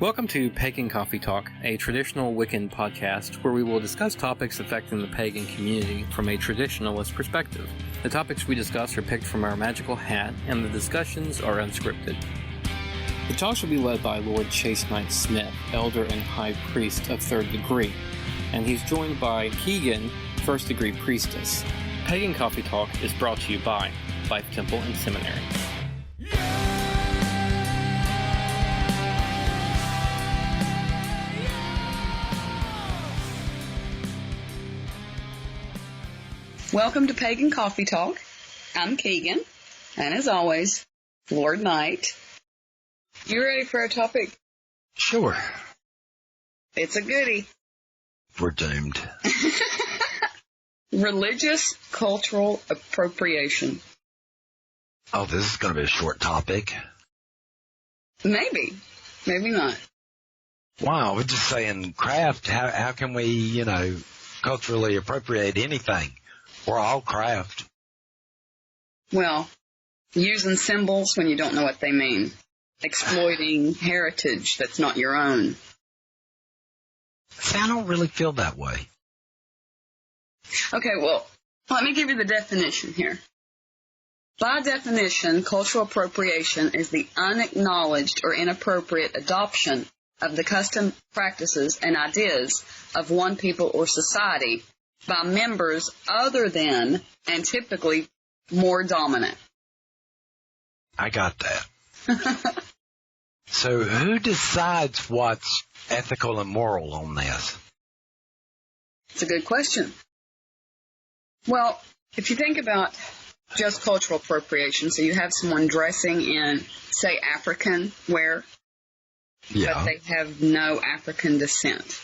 Welcome to Pagan Coffee Talk, a traditional Wiccan podcast where we will discuss topics affecting the pagan community from a traditionalist perspective. The topics we discuss are picked from our magical hat, and the discussions are unscripted. The talks will be led by Lord Chase Knight Smith, Elder and High Priest of Third Degree, and he's joined by Keegan, First Degree Priestess. Pagan Coffee Talk is brought to you by Life Temple and Seminary. Welcome to Pagan Coffee Talk. I'm Keegan, and as always, Lord Knight. You ready for our topic? Sure. It's a goodie. We're doomed. Religious cultural appropriation. Oh, this is going to be a short topic. Maybe. Maybe not. Wow, we're just saying craft. How can we, culturally appropriate anything? We're all craft. Well, using symbols when you don't know what they mean. Exploiting heritage that's not your own. See, I don't really feel that way. Okay, well, let me give you the definition here. By definition, cultural appropriation is the unacknowledged or inappropriate adoption of the custom, practices, and ideas of one people or society by members other than, and typically, more dominant. I got that. So who decides what's ethical and moral on this? It's a good question. Well, if you think about just cultural appropriation, so you have someone dressing in, say, African wear, but they have no African descent.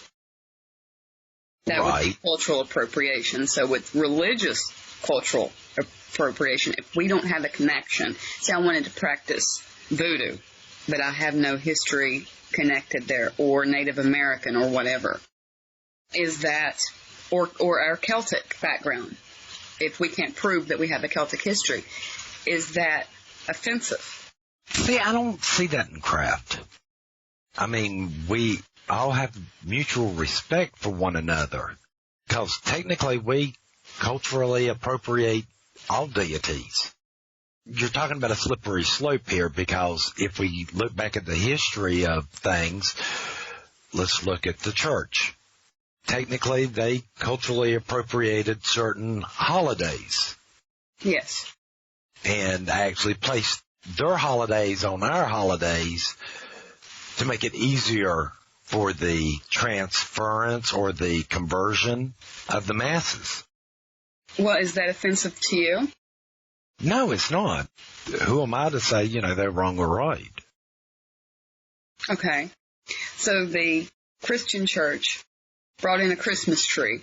That would be cultural appropriation. So with religious cultural appropriation, if we don't have a connection, say I wanted to practice voodoo, but I have no history connected there, or Native American or whatever, is that, or our Celtic background, if we can't prove that we have a Celtic history, is that offensive? See, I don't see that in craft. I mean, we all have mutual respect for one another, because technically we culturally appropriate all deities. You're talking about a slippery slope here, because if we look back at the history of things, let's look at the church. Technically, they culturally appropriated certain holidays. Yes. And actually placed their holidays on our holidays to make it easier for the transference or the conversion of the masses. Well, is that offensive to you? No, it's not. Who am I to say, they're wrong or right? Okay. So the Christian church brought in a Christmas tree.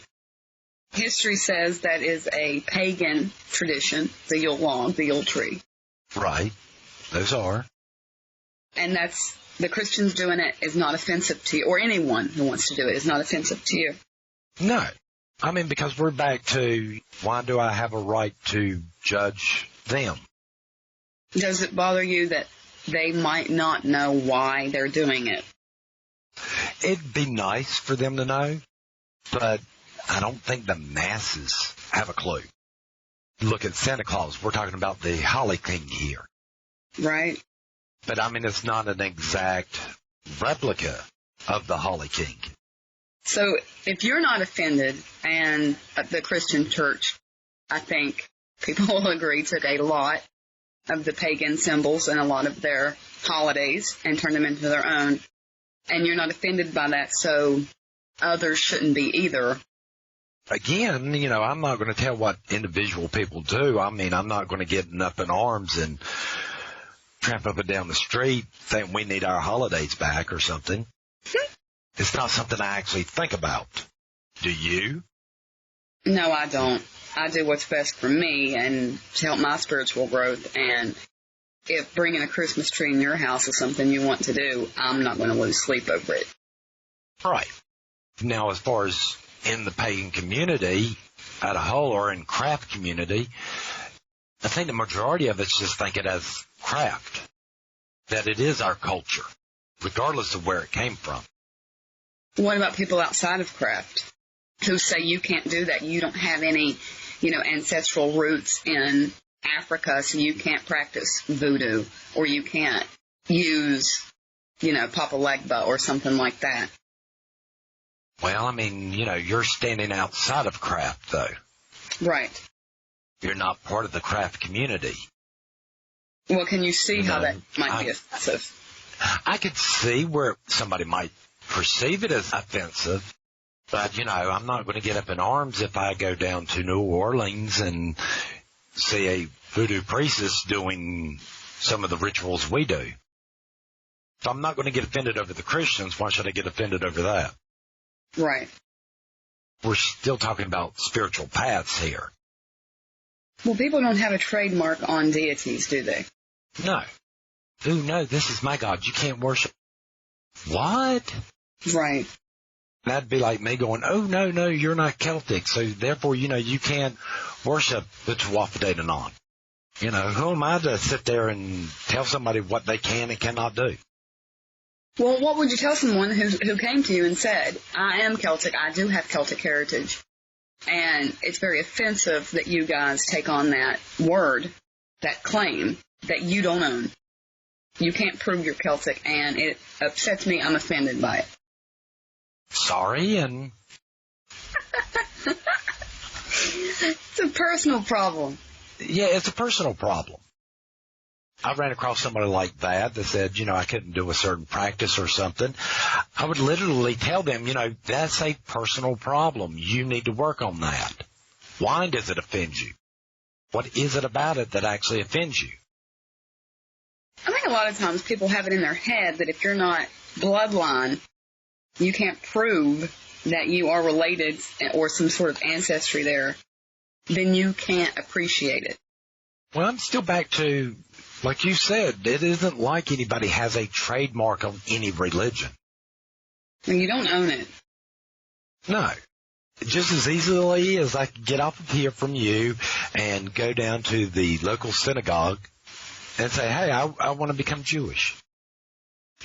History says that is a pagan tradition, the Yule log, the Yule tree. Right. Those are. And that's, the Christians doing it is not offensive to you, or anyone who wants to do it is not offensive to you. No. I mean, because we're back to, why do I have a right to judge them? Does it bother you that they might not know why they're doing it? It'd be nice for them to know, but I don't think the masses have a clue. Look at Santa Claus. We're talking about the Holly King here. Right. But, I mean, it's not an exact replica of the Holly King. So if you're not offended, and the Christian church, I think people will agree, took a lot of the pagan symbols and a lot of their holidays and turned them into their own, and you're not offended by that, so others shouldn't be either. Again, I'm not going to tell what individual people do. I mean, I'm not going to get up in arms and tramp up and down the street saying we need our holidays back or something. It's not something I actually think about. Do you? No, I don't. I do what's best for me and to help my spiritual growth. And if bringing a Christmas tree in your house is something you want to do, I'm not going to lose sleep over it. Right. Now, as far as in the pagan community at a whole, or in craft community, I think the majority of us just think it as craft, that it is our culture. regardless of where it came from. What about people outside of Crafte who say you can't do that? You don't have any, ancestral roots in Africa, so you can't practice voodoo, or you can't use, Papa Legba or something like that. Well, I mean, you're standing outside of Crafte, though. Right. You're not part of the Crafte community. Well, can you see how that might be offensive? I could see where somebody might perceive it as offensive, but, I'm not going to get up in arms if I go down to New Orleans and see a voodoo priestess doing some of the rituals we do. If I'm not going to get offended over the Christians, why should I get offended over that? Right. We're still talking about spiritual paths here. Well, people don't have a trademark on deities, do they? No. Ooh, no, this is my God. You can't worship. What? Right. That'd be like me going, oh, no, you're not Celtic, so therefore, you can't worship the Tuatha De Danann. Who am I to sit there and tell somebody what they can and cannot do? Well, what would you tell someone who came to you and said, I am Celtic, I do have Celtic heritage, and it's very offensive that you guys take on that word, that claim, that you don't own. You can't prove you're Celtic, and it upsets me, I'm offended by it. Sorry, and... It's a personal problem. Yeah, it's a personal problem. I ran across somebody like that said, I couldn't do a certain practice or something. I would literally tell them, that's a personal problem. You need to work on that. Why does it offend you? What is it about it that actually offends you? I think a lot of times people have it in their head that if you're not bloodline, you can't prove that you are related or some sort of ancestry there, then you can't appreciate it. Well, I'm still back to, like you said, it isn't like anybody has a trademark on any religion. And you don't own it. No. Just as easily as I could get off of here from you and go down to the local synagogue and say, hey, I want to become Jewish.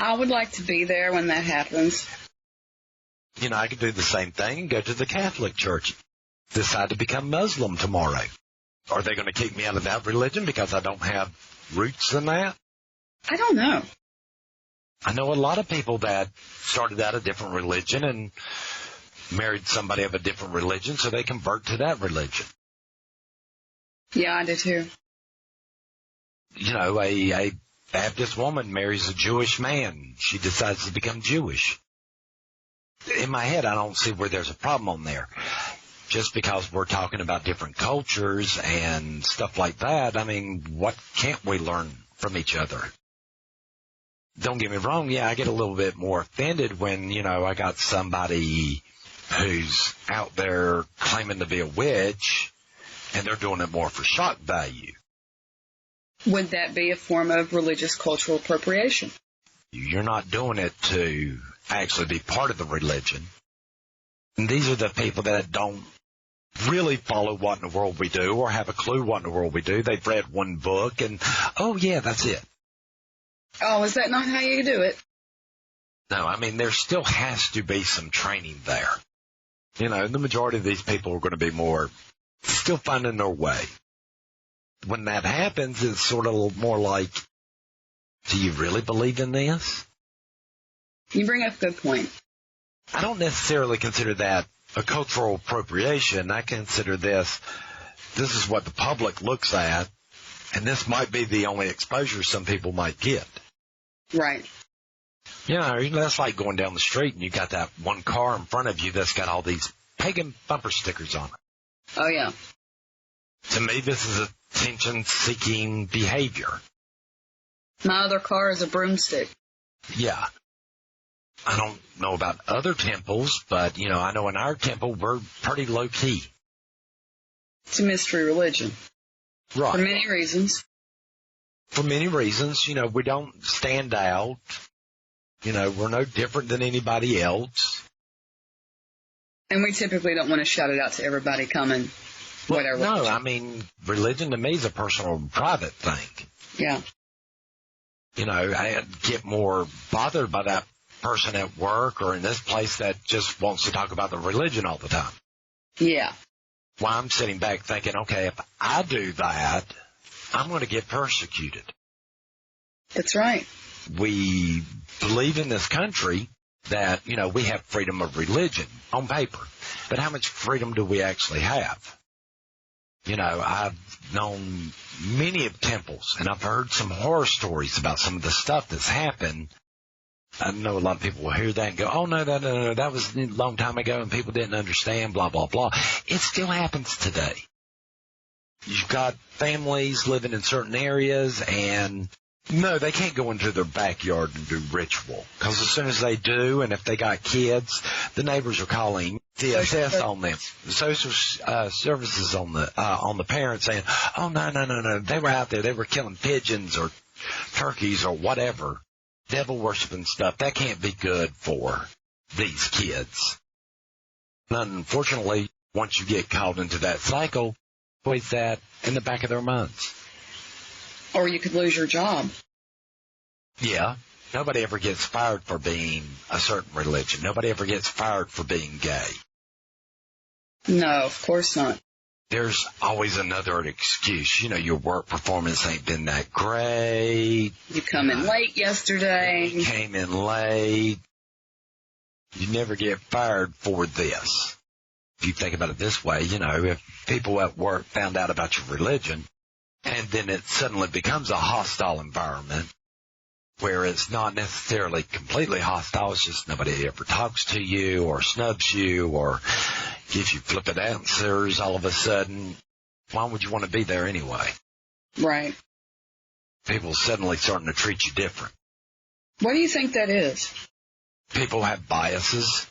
I would like to be there when that happens. I could do the same thing and go to the Catholic Church, decide to become Muslim tomorrow. Are they going to kick me out of that religion because I don't have roots in that? I don't know. I know a lot of people that started out a different religion and married somebody of a different religion, so they convert to that religion. Yeah, I do too. A Baptist woman marries a Jewish man. She decides to become Jewish. In my head, I don't see where there's a problem on there. Just because we're talking about different cultures and stuff like that, I mean, what can't we learn from each other? Don't get me wrong, yeah, I get a little bit more offended when, I got somebody who's out there claiming to be a witch, and they're doing it more for shock value. Would that be a form of religious cultural appropriation? You're not doing it to actually be part of the religion. And these are the people that don't really follow what in the world we do or have a clue what in the world we do. They've read one book and, oh, yeah, that's it. Oh, is that not how you do it? No, I mean, there still has to be some training there. The majority of these people are going to be still finding their way. When that happens, it's sort of more like, do you really believe in this? You bring up a good point. I don't necessarily consider that a cultural appropriation. I consider this is what the public looks at, and this might be the only exposure some people might get. Right. That's like going down the street and you got that one car in front of you that's got all these pagan bumper stickers on it. Oh, yeah. To me, this is attention-seeking behavior. My other car is a broomstick. Yeah. I don't know about other temples, but, I know in our temple we're pretty low-key. It's a mystery religion. Right. For many reasons. For many reasons. We don't stand out. We're no different than anybody else. And we typically don't want to shout it out to everybody coming, whatever. No, I mean, religion to me is a personal and private thing. Yeah. I get more bothered by that person at work or in this place that just wants to talk about the religion all the time. Yeah. Well, I'm sitting back thinking, okay, if I do that, I'm going to get persecuted. That's right. We believe in this country that, we have freedom of religion on paper. But how much freedom do we actually have? I've known many of temples, and I've heard some horror stories about some of the stuff that's happened. I know a lot of people will hear that and go, oh, no, that was a long time ago and people didn't understand, blah, blah, blah. It still happens today. You've got families living in certain areas, and no, they can't go into their backyard and do ritual. Because as soon as they do, and if they got kids, the neighbors are calling DSS on them, social services on the parents, saying, oh, no, they were out there, they were killing pigeons or turkeys or whatever. Devil worshiping stuff, that can't be good for these kids. And unfortunately, once you get caught into that cycle, always that in the back of their minds. Or you could lose your job. Yeah. Nobody ever gets fired for being a certain religion. Nobody ever gets fired for being gay. No, of course not. There's always another excuse. Your work performance ain't been that great. You come in late yesterday. You came in late. You never get fired for this. If you think about it this way, if people at work found out about your religion, and then it suddenly becomes a hostile environment, where it's not necessarily completely hostile, it's just nobody ever talks to you or snubs you or gives you flippant answers all of a sudden, why would you want to be there anyway? Right. People suddenly starting to treat you different. What do you think that is? People have biases.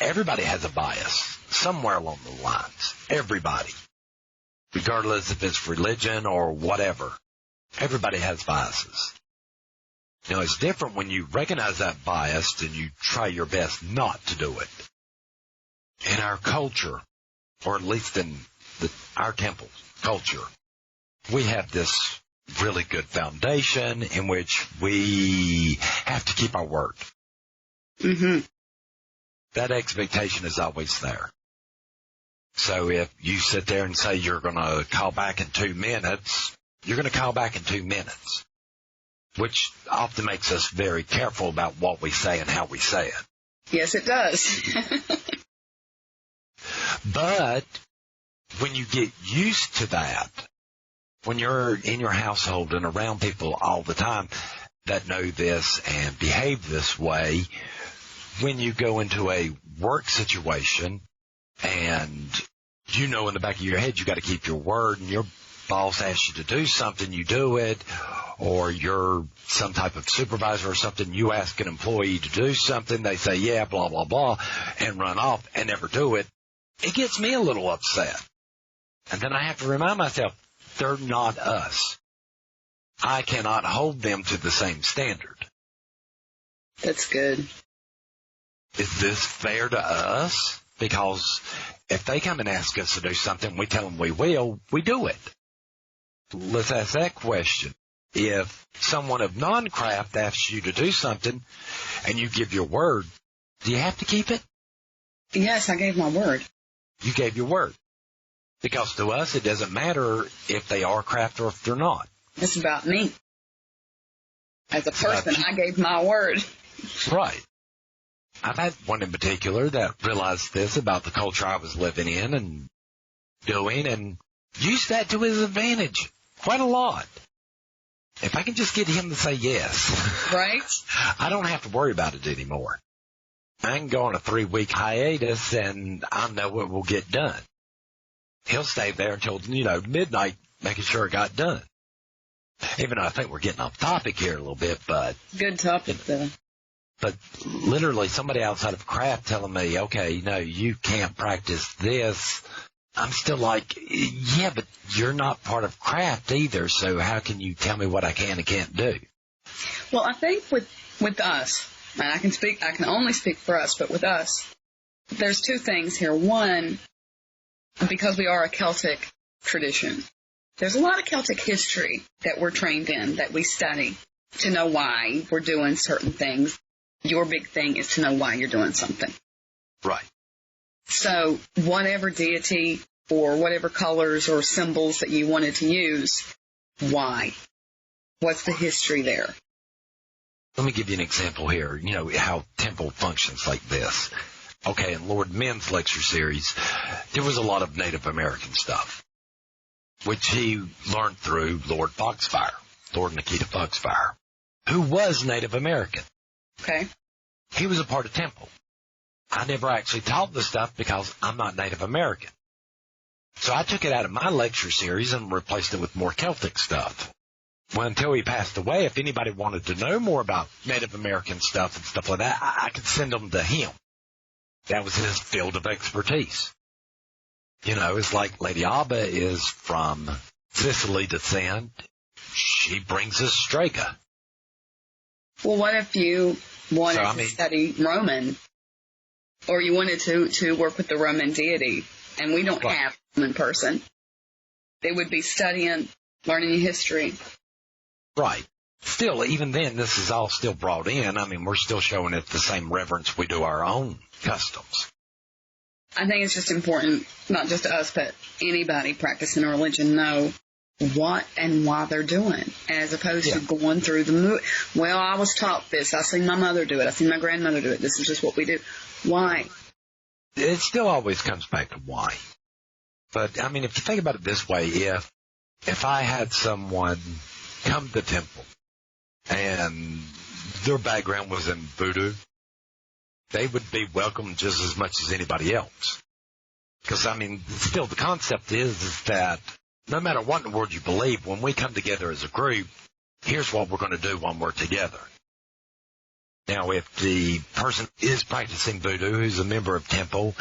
Everybody has a bias somewhere along the lines. Everybody. Regardless if it's religion or whatever. Everybody has biases. It's different when you recognize that bias and you try your best not to do it. In our culture, or at least in our temple culture, we have this really good foundation in which we have to keep our word. Mm-hmm. That expectation is always there. So if you sit there and say you're going to call back in 2 minutes, you're going to call back in 2 minutes, which often makes us very careful about what we say and how we say it. Yes, it does. But when you get used to that, when you're in your household and around people all the time that know this and behave this way, when you go into a work situation and in the back of your head you got to keep your word and your boss asks you to do something, you do it, or you're some type of supervisor or something, you ask an employee to do something, they say, yeah, blah, blah, blah, and run off and never do it, it gets me a little upset. And then I have to remind myself, they're not us. I cannot hold them to the same standard. That's good. Is this fair to us? Because if they come and ask us to do something, we tell them we will, we do it. Let's ask that question. If someone of non-craft asks you to do something and you give your word, do you have to keep it? Yes, I gave my word. You gave your word. Because to us, it doesn't matter if they are craft or if they're not. It's about me. As a person, I gave my word. Right. I've had one in particular that realized this about the culture I was living in and doing and used that to his advantage quite a lot. If I can just get him to say yes, right? I don't have to worry about it anymore. I can go on a 3-week hiatus and I know it will get done. He'll stay there until, midnight, making sure it got done. Even though I think we're getting off topic here a little bit, but... Good topic, though. But literally somebody outside of Crafte telling me, okay, no, you can't practice this. I'm still like, yeah, but you're not part of Crafte either, so how can you tell me what I can and can't do? Well, I think with us, and I can only speak for us, but with us, there's 2 things here. One, because we are a Celtic tradition, there's a lot of Celtic history that we're trained in, that we study. to know why we're doing certain things. Your big thing is to know why you're doing something. Right. So whatever deity or whatever colors or symbols that you wanted to use, why? What's the history there? Let me give you an example here, how temple functions like this. Okay, in Lord Min's lecture series, there was a lot of Native American stuff, which he learned through Lord Foxfire, Lord Nikita Foxfire, who was Native American. Okay. He was a part of temple. I never actually taught the stuff because I'm not Native American. So I took it out of my lecture series and replaced it with more Celtic stuff. Well, until he passed away, if anybody wanted to know more about Native American stuff and stuff like that, I could send them to him. That was his field of expertise. It's like Lady Abba is from Sicily descent. She brings us Strega. Well, what if you wanted to study Roman, or you wanted to work with the Roman deity, and we don't have a Roman person? They would be studying, learning history. Right. Still, even then, this is all still brought in. We're still showing it the same reverence we do our own customs. I think it's just important, not just us, but anybody practicing a religion know what and why they're doing, as opposed to going through the well, I was taught this. I seen my mother do it. I seen my grandmother do it. This is just what we do. Why? It still always comes back to why. But, if you think about it this way, if I had someone come to the temple and their background was in voodoo, they would be welcome just as much as anybody else. Because, still the concept is that no matter what in the world you believe, when we come together as a group, here's what we're going to do when we're together. Now, if the person is practicing voodoo, who's a member of temple,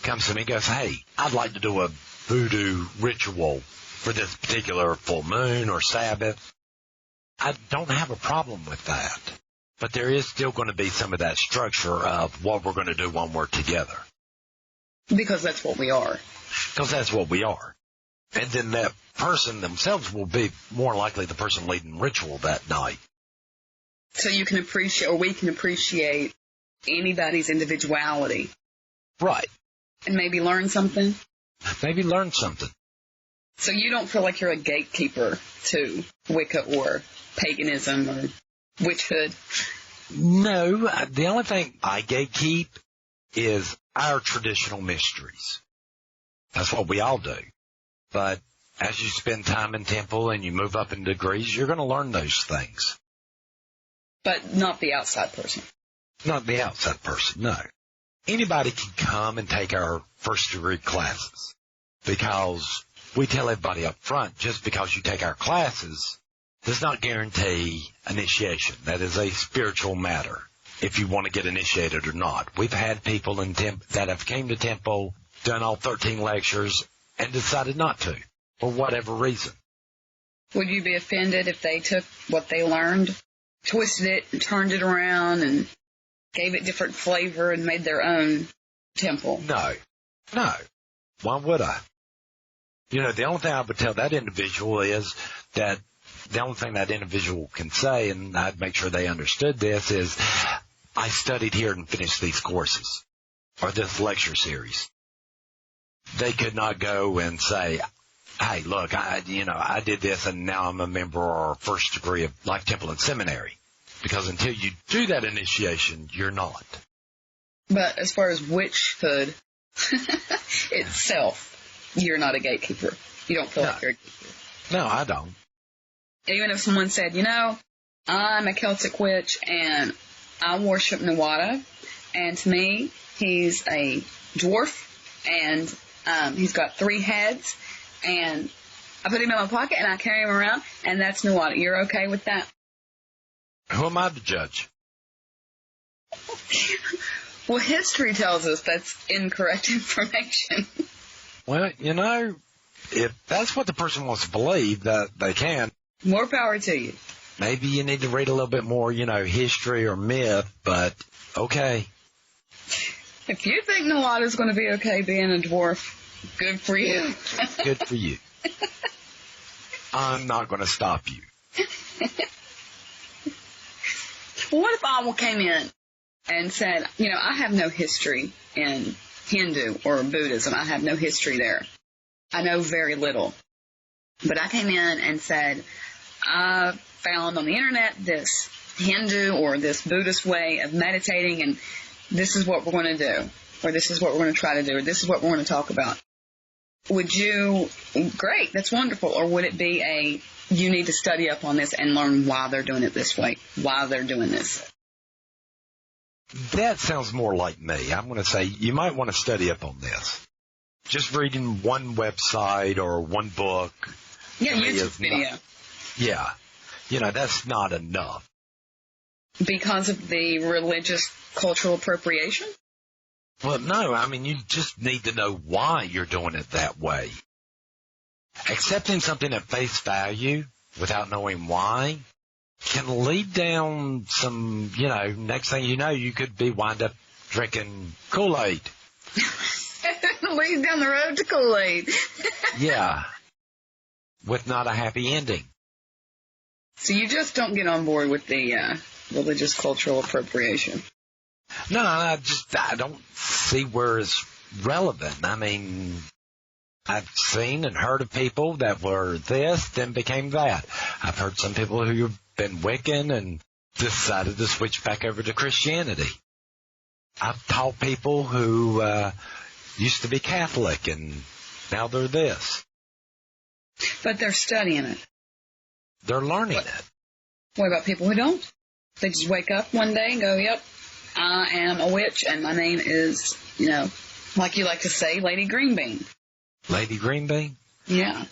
comes to me and goes, hey, I'd like to do a voodoo ritual for this particular full moon or Sabbath, I don't have a problem with that. But there is still going to be some of that structure of what we're going to do when we're together. Because that's what we are. Because that's what we are. And then that person themselves will be more likely the person leading ritual that night. So you can appreciate, or we can appreciate, anybody's individuality. Right. And maybe learn something. Maybe learn something. So you don't feel like you're a gatekeeper to Wicca or paganism or witchhood? No. The only thing I gatekeep is our traditional mysteries. That's what we all do. But as you spend time in temple and you move up in degrees, you're going to learn those things. But not the outside person. Not the outside person, no. Anybody can come and take our first degree classes because we tell everybody up front, just because you take our classes does not guarantee initiation. That is a spiritual matter, if you want to get initiated or not. We've had people in that have came to temple, done all 13 lectures, and decided not to, for whatever reason. Would you be offended if they took what they learned, twisted it, and turned it around, and gave it different flavor and made their own temple? No. Why would I? The only thing I would tell that individual is that the only thing that individual can say, and I'd make sure they understood this, is I studied here and finished these courses or this lecture series. They could not go and say, hey, look, I did this and now I'm a member or first degree of like temple and seminary. Because until you do that initiation, you're not. But as far as witchhood itself, you're not a gatekeeper. You don't feel like you're a gatekeeper. No, I don't. Even if someone said, I'm a Celtic witch and I worship Nawada, and to me, he's a dwarf and he's got 3 heads, and I put him in my pocket and I carry him around, and that's Nawada. You're okay with that? Who am I to judge? Well, history tells us that's incorrect information. Well, if that's what the person wants to believe, that they can. More power to you. Maybe you need to read a little bit more, history or myth, but okay. If you think Nawada's going to be okay being a dwarf, good for you. Good for you. I'm not going to stop you. Well, what if I came in and said, I have no history in Hindu or Buddhism. I have no history there. I know very little. But I came in and said, I found on the internet this Hindu or this Buddhist way of meditating, and this is what we're going to do, or this is what we're going to try to do, or this is what we're going to talk about. Would you, great, that's wonderful, or would it be you need to study up on this and learn why they're doing it this way, why they're doing this? That sounds more like me. I'm going to say you might want to study up on this. Just reading one website or one book. Yeah, YouTube video. That's not enough. Because of the religious cultural appropriation? Well, no. I mean, you just need to know why you're doing it that way. Accepting something at face value without knowing why can lead down some, next thing you know, you could be wind up drinking Kool-Aid. Lead down the road to Kool-Aid. Yeah. With not a happy ending. So you just don't get on board with the religious cultural appropriation? No, I don't see where it's relevant. I mean, I've seen and heard of people that were this, then became that. I've heard some people who have been Wiccan and decided to switch back over to Christianity. I've taught people who used to be Catholic and now they're this. But they're studying it. They're learning it. What about people who don't? They just wake up one day and go, yep, I am a witch and my name is, like you like to say, Lady Greenbean. Lady Greenbean? Yeah.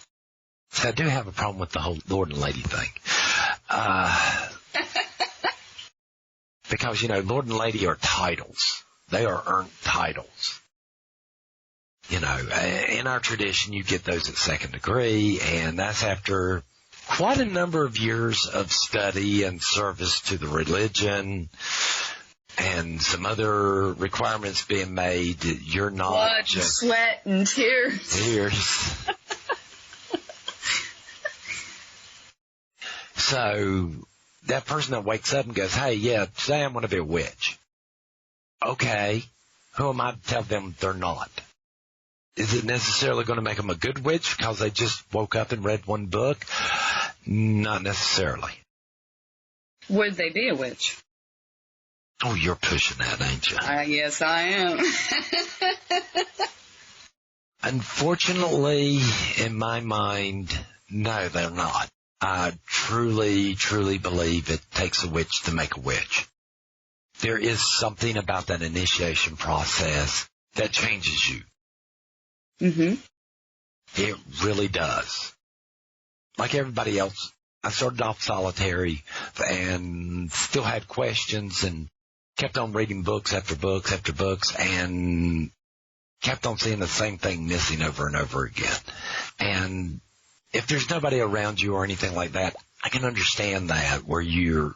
So I do have a problem with the whole Lord and Lady thing. Because, Lord and Lady are titles. They are earned titles. In our tradition, you get those at second degree, and that's after quite a number of years of study and service to the religion and some other requirements being made. You're not blood, just sweat, and tears. So that person that wakes up and goes, hey, yeah, today I'm going to be a witch. Okay, who am I to tell them they're not? Is it necessarily going to make them a good witch because they just woke up and read one book? Not necessarily. Would they be a witch? Oh, you're pushing that, ain't you? Yes, I am. Unfortunately, in my mind, no, they're not. I truly, truly believe it takes a witch to make a witch. There is something about that initiation process that changes you. Mm-hmm. It really does. Like everybody else, I started off solitary and still had questions and kept on reading books after books after books and kept on seeing the same thing missing over and over again. And if there's nobody around you or anything like that, I can understand that where you're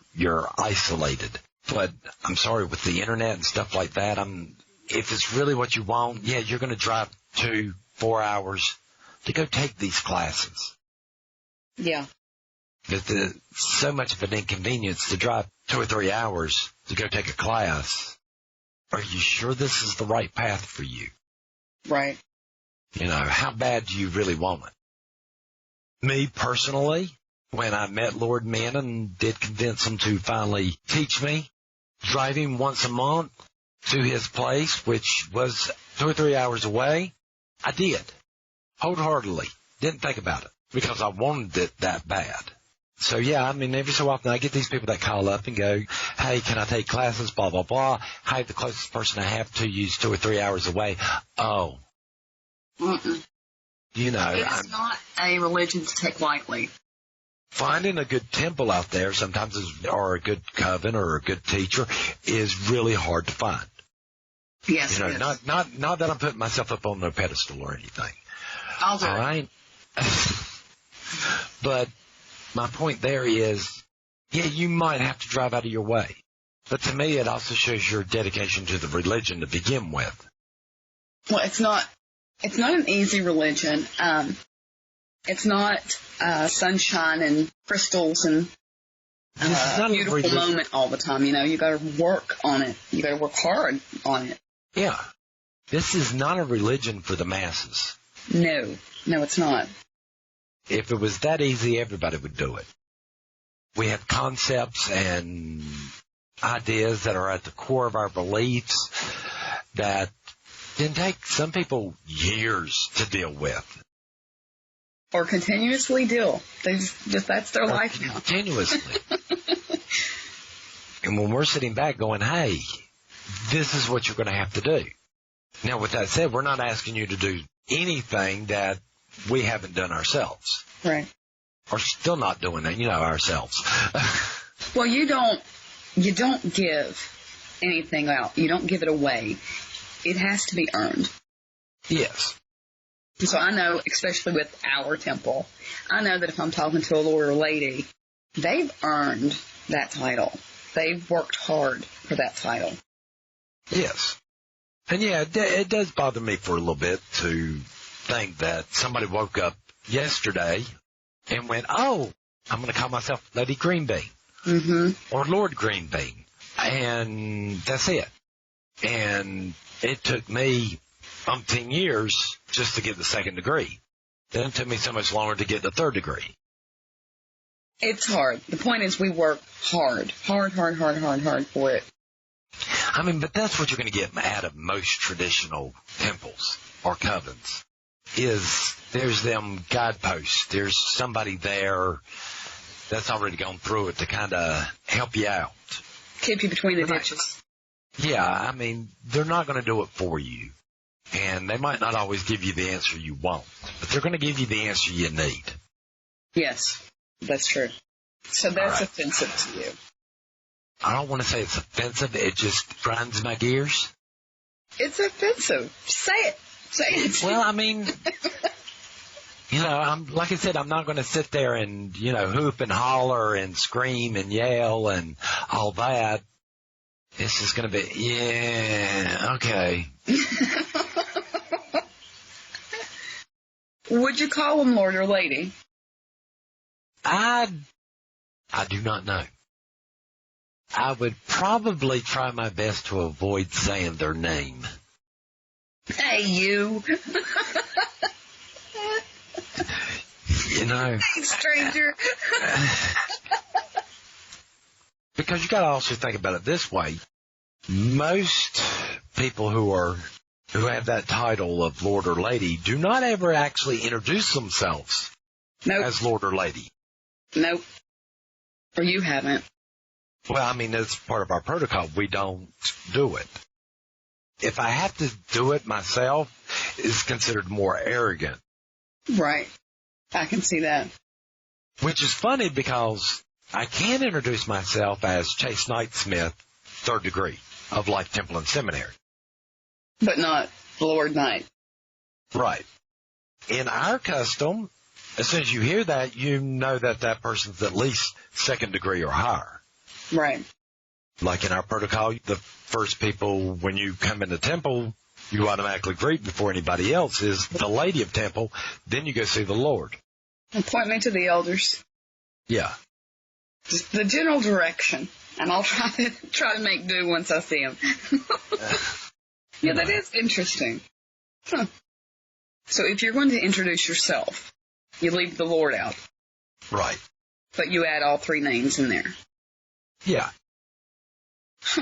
isolated. But I'm sorry, with the internet and stuff like that, if it's really what you want, yeah, you're going to drive 2-4 hours to go take these classes. Yeah. It's so much of an inconvenience to drive 2 or 3 hours to go take a class. Are you sure this is the right path for you? Right. How bad do you really want it? Me personally, when I met Lord Men and did convince him to finally teach me, driving once a month to his place, which was 2 or 3 hours away, I did. Wholeheartedly. Didn't think about it because I wanted it that bad. So yeah, every so often I get these people that call up and go, hey, can I take classes, blah, blah, blah. Hey, the closest person I have to you is 2 or 3 hours away. Oh. Mm-mm. It's not a religion to take lightly. Finding a good temple out there sometimes or a good coven or a good teacher is really hard to find. Yes. Not that I'm putting myself up on no pedestal or anything. All right. But my point there is, yeah, you might have to drive out of your way. But to me, it also shows your dedication to the religion to begin with. Well, it's not an easy religion. It's not sunshine and crystals and beautiful moment all the time. You got to work on it. You got to work hard on it. Yeah. This is not a religion for the masses. No, it's not. If it was that easy, everybody would do it. We have concepts and ideas that are at the core of our beliefs that can take some people years to deal with. Or continuously deal. That's their life now. Continuously. And when we're sitting back going, hey, this is what you're going to have to do. Now, with that said, we're not asking you to do anything that we haven't done ourselves. Right. Or still not doing it, ourselves. Well, you don't give anything out. You don't give it away. It has to be earned. Yes. So I know, especially with our temple, I know that if I'm talking to a lord or lady, they've earned that title. They've worked hard for that title. Yes. And yeah, it does bother me for a little bit to think that somebody woke up yesterday and went, oh, I'm going to call myself Lady Greenbean. Mm-hmm. Or Lord Greenbean. And that's it. And it took me umpteen years just to get the second degree. Then it took me so much longer to get the third degree. It's hard. The point is we work hard for it. I mean, but that's what you're going to get out of most traditional temples or covens, is there's them guideposts. There's somebody there that's already gone through it to kind of help you out. Keep you between the ditches. Yeah, I mean, they're not going to do it for you. And they might not always give you the answer you want, but they're going to give you the answer you need. Yes, that's true. So that's offensive to you. I don't want to say it's offensive. It just grinds my gears. It's offensive. Say it. Say it. Well, I mean, like I said, I'm not going to sit there and, hoop and holler and scream and yell and all that. It's just going to be, yeah, okay. Would you call them Lord or Lady? I do not know. I would probably try my best to avoid saying their name. Hey, you. Hey, stranger. Because you got to also think about it this way. Most people who have that title of Lord or Lady do not ever actually introduce themselves as Lord or Lady. Nope. Or you haven't. Well, I mean, that's part of our protocol. We don't do it. If I have to do it myself, it's considered more arrogant. Right. I can see that. Which is funny because I can introduce myself as Chase Knight Smith, 3rd degree of Life Temple and Seminary. But not Lord Knight. Right. In our custom, as soon as you hear that, you know that person's at least 2nd degree or higher. Right. Like in our protocol, the first people, when you come in the temple, you automatically greet before anybody else is the Lady of Temple. Then you go see the Lord. And point me to the elders. Yeah. Just the general direction. And I'll try to make do once I see them. Yeah, that is interesting. Huh. So if you're going to introduce yourself, you leave the Lord out. Right. But you add all 3 names in there. Yeah.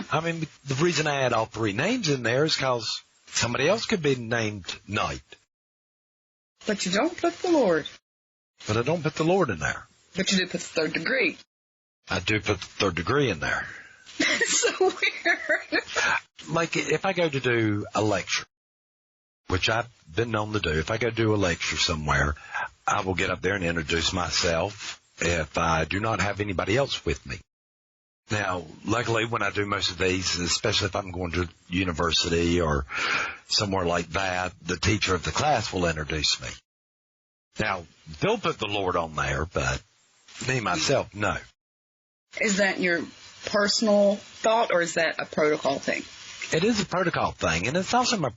I mean, the reason I add all 3 names in there is because somebody else could be named Knight. But you don't put the Lord. But I don't put the Lord in there. But you do put the 3rd degree. I do put the 3rd degree in there. That's so weird. Like, if I go to do a lecture, which I've been known to do, if I go do a lecture somewhere, I will get up there and introduce myself if I do not have anybody else with me. Now, luckily, when I do most of these, especially if I'm going to university or somewhere like that, the teacher of the class will introduce me. Now, they'll put the Lord on there, but me, myself, no. Is that your personal thought, or is that a protocol thing? It is a protocol thing, and it's also my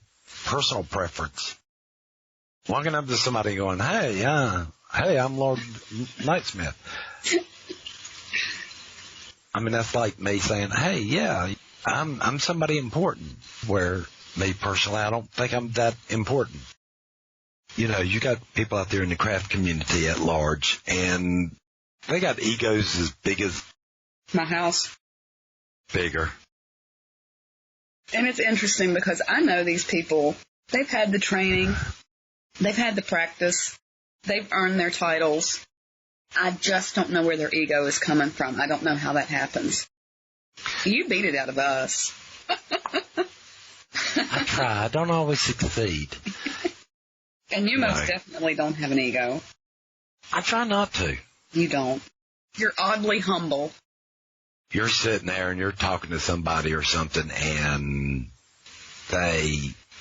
personal preference. Walking up to somebody going, hey, I'm Lord Knightsmith. I mean, that's like me saying, hey, yeah, I'm somebody important, where me personally, I don't think I'm that important. You know, you got people out there in the craft community at large, and they got egos as big as my house. Bigger. And it's interesting because I know these people, they've had the training, they've had the practice, they've earned their titles. I just don't know where their ego is coming from. I don't know how that happens. You beat it out of us. I try. I don't always succeed. And you most definitely don't have an ego. I try not to. You don't. You're oddly humble. You're sitting there and you're talking to somebody or something, and they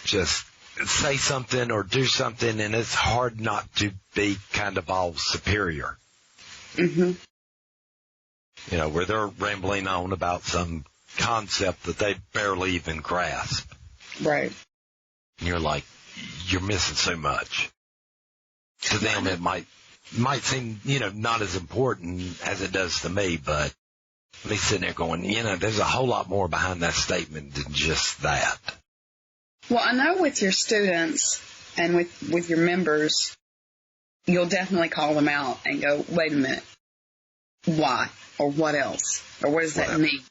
just say something or do something, and it's hard not to be kind of all superior. Mm-hmm. You know, where they're rambling on about some concept that they barely even grasp. Right. And you're like, you're missing so much. To them, it might seem, you know, not as important as it does to me, but me sitting there going, you know, there's a whole lot more behind that statement than just that. Well, I know with your students and with your members, you'll definitely call them out and go, wait a minute, why? Or what else? Or what does that mean?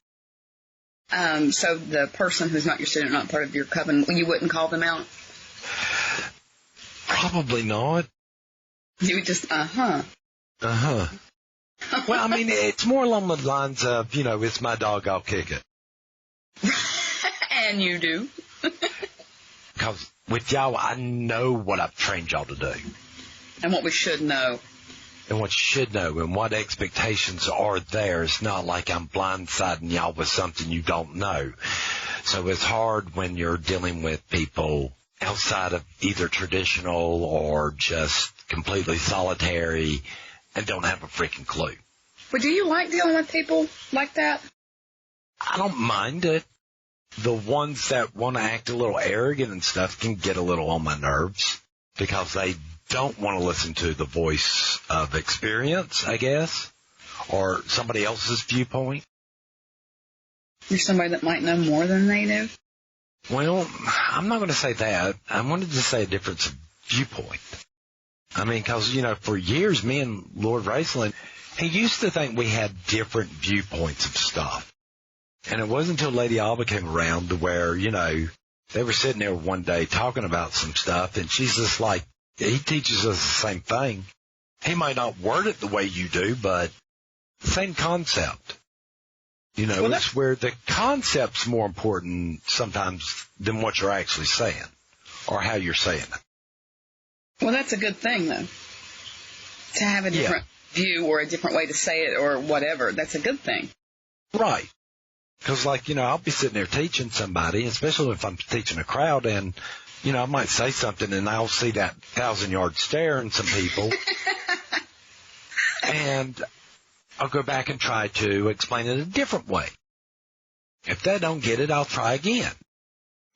So the person who's not your student, not part of your coven, you wouldn't call them out? Probably not. You would just, Uh-huh. Well, I mean, it's more along the lines of, you know, it's my dog, I'll kick it. And you do. Because with y'all, I know what I've trained y'all to do. And what we should know. And what you should know and what expectations are there. It's not like I'm blindsiding y'all with something you don't know. So it's hard when you're dealing with people outside of either traditional or just completely solitary and don't have a freaking clue. But do you like dealing with people like that? I don't mind it. The ones that want to act a little arrogant and stuff can get a little on my nerves because they don't want to listen to the voice of experience, I guess, or somebody else's viewpoint. You're somebody that might know more than they do? Well, I'm not going to say that. I wanted to say a difference of viewpoint. I mean, because, you know, for years, me and Lord Raceland, he used to think we had different viewpoints of stuff. And it wasn't until Lady Alba came around to where, you know, they were sitting there one day talking about some stuff, and she's just like, he teaches us the same thing. He might not word it the way you do, but same concept. You know, well, it's where the concept's more important sometimes than what you're actually saying or how you're saying it. Well, that's a good thing, though. To have a different view or a different way to say it or whatever, that's a good thing. Right. Because, like, you know, I'll be sitting there teaching somebody, especially if I'm teaching a crowd, and, you know, I might say something and I'll see that 1,000-yard stare in some people. And I'll go back and try to explain it a different way. If they don't get it, I'll try again.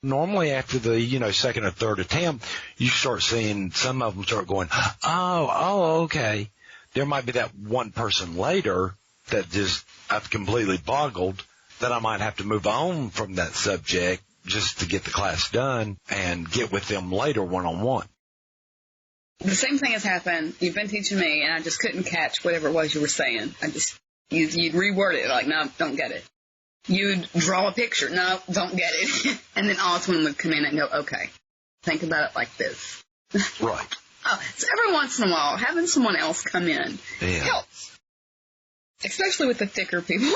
Normally after the, you know, second or third attempt, you start seeing some of them start going, oh, okay. There might be that one person later that just I've completely boggled that I might have to move on from that subject just to get the class done and get with them later one-on-one. The same thing has happened. You've been teaching me, and I just couldn't catch whatever it was you were saying. You'd reword it, like, no, don't get it. You'd draw a picture, no, don't get it. And then Oswin would come in and go, okay, think about it like this. Right. So every once in a while, having someone else come in helps. Especially with the thicker people.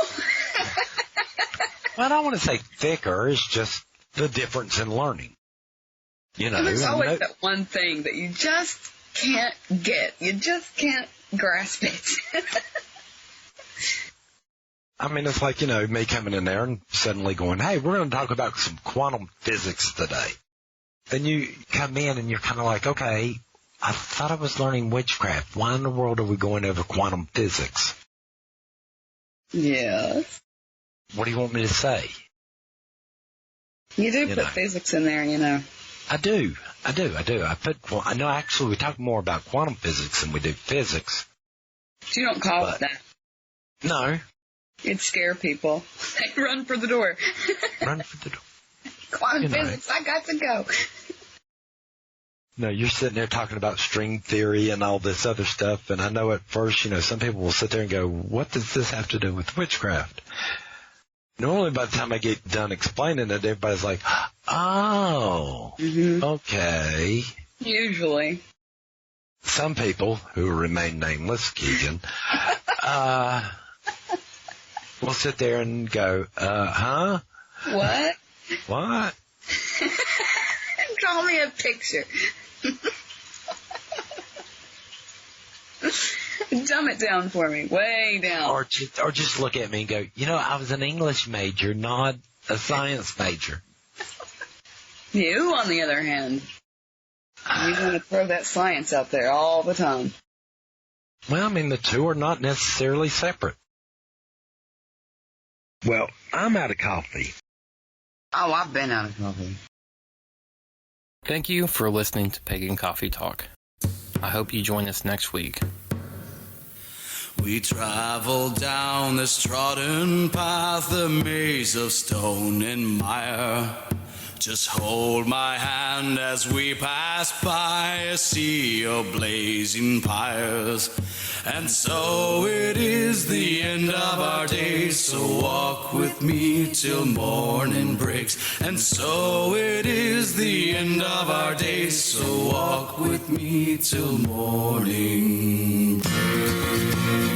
Well, I don't want to say thicker. It's just the difference in learning. You know, and there's always that one thing that you just can't get. You just can't grasp it. I mean, it's like, you know, me coming in there and suddenly going, hey, we're going to talk about some quantum physics today. Then you come in and you're kind of like, okay, I thought I was learning witchcraft. Why in the world are we going over quantum physics? Yes. What do you want me to say? You do put physics in there, you know. I do. I know actually we talk more about quantum physics than we do physics. You don't call it that. No. It'd scare people. They'd run for the door. Run for the door. Quantum physics, I got to go. No, you're sitting there talking about string theory and all this other stuff, and I know at first, some people will sit there and go, what does this have to do with witchcraft? Normally by the time I get done explaining it, everybody's like, oh, okay. Usually. Some people, who remain nameless, Keegan, will sit there and go, huh? What? What? Draw me a picture. Dumb it down for me, way down. Or just look at me and go, I was an English major, not a science major. You, on the other hand, you want to throw that science out there all the time. Well, the two are not necessarily separate. Well, I'm out of coffee. Oh, I've been out of coffee. Thank you for listening to Pagan Coffee Talk. I hope you join us next week. We travel down this trodden path, the maze of stone and mire. Just hold my hand as we pass by a sea of blazing pyres. And so it is the end of our days, so walk with me till morning breaks. And so it is the end of our days, so walk with me till morning breaks.